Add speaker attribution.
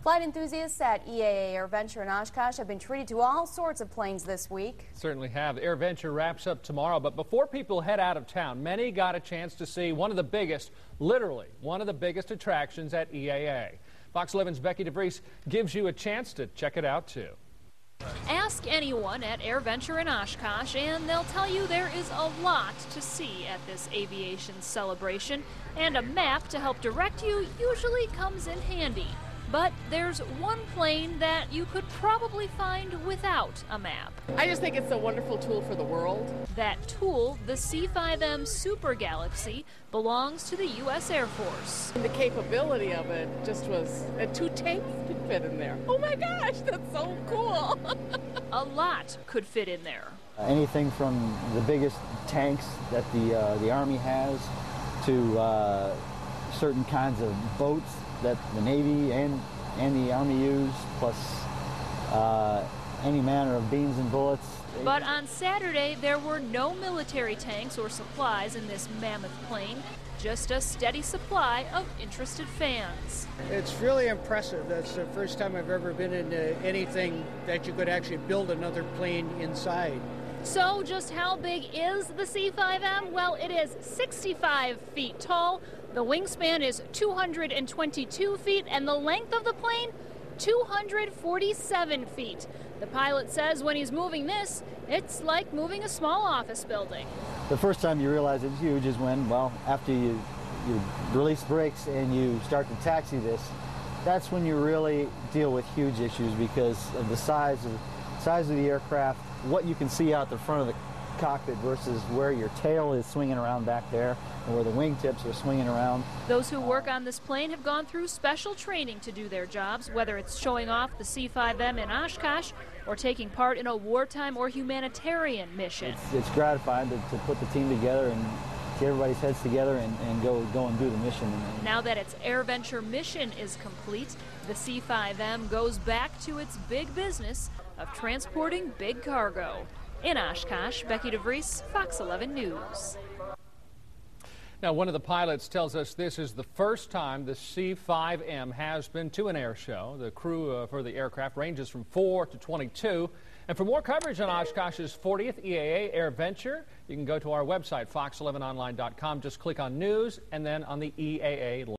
Speaker 1: Flight enthusiasts at EAA Airventure in Oshkosh have been treated to all sorts of planes this week.
Speaker 2: Certainly have. Airventure wraps up tomorrow, but before people head out of town, many got a chance to see one of the biggest, literally one of the biggest attractions at EAA. Fox 11's Becky DeVries gives you a chance to check it out too.
Speaker 3: Ask anyone at Airventure in Oshkosh and they'll tell you there is a lot to see at this aviation celebration, and a map to help direct you usually comes in handy. But there's one plane that you could probably find without a map.
Speaker 4: I just think it's a wonderful tool for the world.
Speaker 3: That tool, the C5M Super Galaxy, belongs to the U.S. Air Force.
Speaker 4: The capability of it just was, 2 tanks could fit in there. Oh my gosh, that's so cool.
Speaker 3: A lot could fit in there.
Speaker 5: Anything from the biggest tanks that the Army has to certain kinds of boats that the Navy and the Army use, plus any manner of beams and bullets.
Speaker 3: But on Saturday, there were no military tanks or supplies in this mammoth plane, just a steady supply of interested fans.
Speaker 6: It's really impressive. That's the first time I've ever been in anything that you could actually build another plane inside.
Speaker 3: So just how big is the C5M? Well, it is 65 feet tall. The wingspan is 222 feet, and the length of the plane, 247 feet. The pilot says when he's moving this, it's like moving a small office building.
Speaker 5: The first time you realize it's huge is when, well, after you release brakes and you start to taxi this, that's when you really deal with huge issues because of the size of the aircraft, what you can see out the front of the cockpit versus where your tail is swinging around back there and where the wingtips are swinging around.
Speaker 3: Those who work on this plane have gone through special training to do their jobs, whether it's showing off the C5M in Oshkosh or taking part in a wartime or humanitarian mission.
Speaker 5: It's gratifying to put the team together and get everybody's heads together and go and do the mission.
Speaker 3: Now that its Airventure mission is complete, the C5M goes back to its big business of transporting big cargo. In Oshkosh, Becky DeVries, Fox 11 News.
Speaker 2: Now, one of the pilots tells us this is the first time the C5M has been to an air show. The crew for the aircraft ranges from 4 to 22. And for more coverage on Oshkosh's 40th EAA Airventure, you can go to our website, fox11online.com. Just click on News and then on the EAA link.